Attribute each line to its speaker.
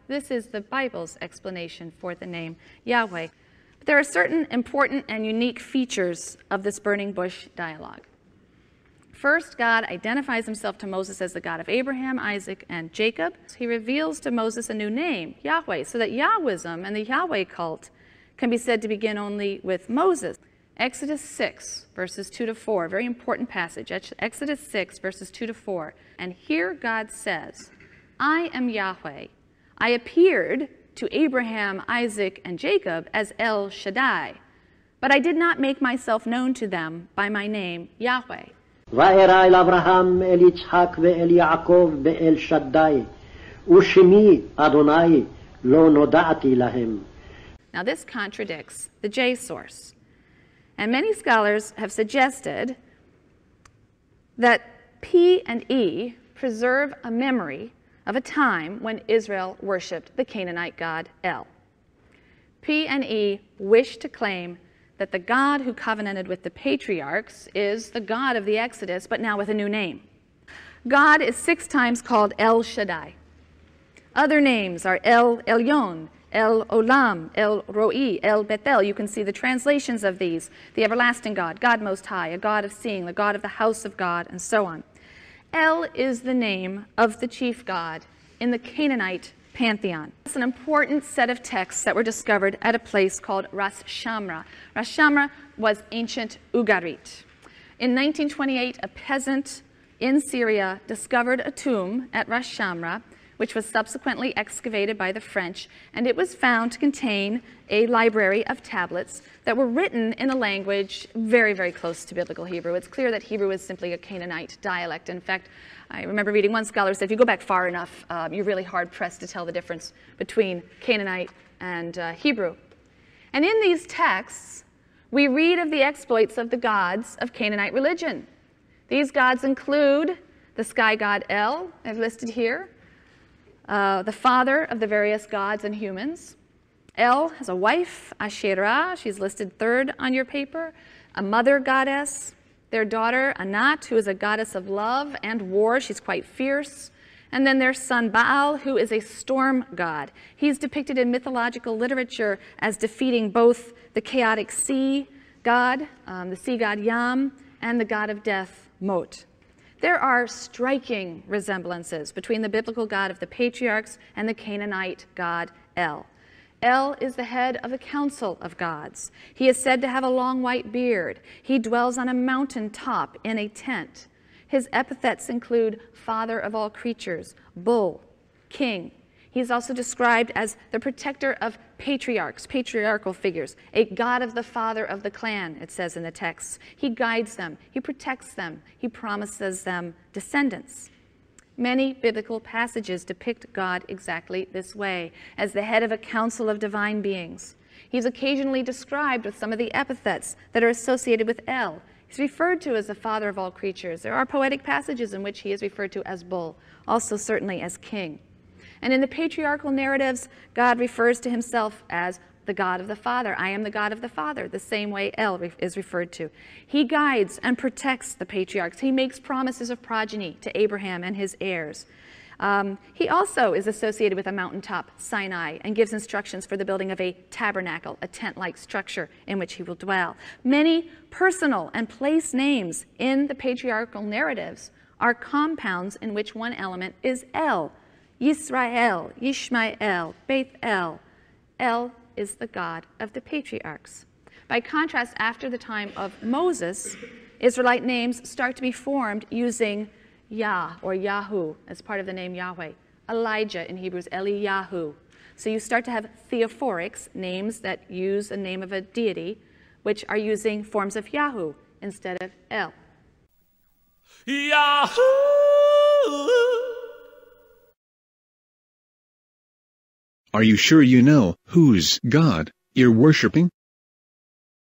Speaker 1: This is the Bible's explanation for the name Yahweh. But there are certain important and unique features of this burning bush dialogue. First, God identifies himself to Moses as the God of Abraham, Isaac, and Jacob. He reveals to Moses a new name, Yahweh, so that Yahwism and the Yahweh cult can be said to begin only with Moses. Exodus 6, verses 2 to 4, very important passage. Exodus 6, verses 2 to 4. And here God says, I am Yahweh. I appeared to Abraham, Isaac, and Jacob as El Shaddai, but I did not make myself known to them by my name, Yahweh.
Speaker 2: וארא אל אברהם, אל יצחק ואל יעקב באל שדי, ושמי אדוני לא נודעתי להם.
Speaker 1: Now this contradicts the J source. And many scholars have suggested that P and E preserve a memory of a time when Israel worshipped the Canaanite god El. P and E wish to claim that the God who covenanted with the patriarchs is the God of the Exodus, but now with a new name. God is 6 times called El Shaddai. Other names are El Elyon, El Olam, El Roi, El Bethel. You can see the translations of these. The everlasting God, God Most High, a God of seeing, the God of the house of God, and so on. El is the name of the chief god in the Canaanite pantheon. It's an important set of texts that were discovered at a place called Ras Shamra. Ras Shamra was ancient Ugarit. In 1928, a peasant in Syria discovered a tomb at Ras Shamra, which was subsequently excavated by the French, and it was found to contain a library of tablets that were written in a language very, very close to Biblical Hebrew. It's clear that Hebrew is simply a Canaanite dialect. In fact, I remember reading one scholar said if you go back far enough, you're really hard-pressed to tell the difference between Canaanite and Hebrew. And in these texts, we read of the exploits of the gods of Canaanite religion. These gods include the sky god El, I've listed here, the father of the various gods and humans. El has a wife, Asherah, she's listed 3rd on your paper, a mother goddess, their daughter Anat, who is a goddess of love and war, she's quite fierce, and then their son Baal, who is a storm god. He's depicted in mythological literature as defeating both the chaotic sea god, the sea god Yam, and the god of death, Mot. There are striking resemblances between the biblical God of the patriarchs and the Canaanite god El. El is the head of a council of gods. He is said to have a long white beard. He dwells on a mountain top in a tent. His epithets include father of all creatures, bull, king. He's also described as the protector of patriarchs, patriarchal figures, a god of the father of the clan, it says in the texts. He guides them, he protects them, he promises them descendants. Many biblical passages depict God exactly this way, as the head of a council of divine beings. He's occasionally described with some of the epithets that are associated with El. He's referred to as the father of all creatures. There are poetic passages in which he is referred to as bull, also certainly as king. And in the patriarchal narratives, God refers to himself as the God of the Father. I am the God of the Father, the same way El is referred to. He guides and protects the patriarchs. He makes promises of progeny to Abraham and his heirs. He also is associated with a mountaintop, Sinai, and gives instructions for the building of a tabernacle, a tent-like structure in which he will dwell. Many personal and place names in the patriarchal narratives are compounds in which one element is El. Yisrael, Yishmael, Beth-El. El is the God of the patriarchs. By contrast, after the time of Moses, Israelite names start to be formed using Yah or Yahu as part of the name Yahweh. Elijah in Hebrew is Eliyahu. So you start to have theophorics, names that use a name of a deity, which are using forms of Yahu instead of El.
Speaker 3: Yahoo!
Speaker 4: Are you sure you know whose God you're worshiping?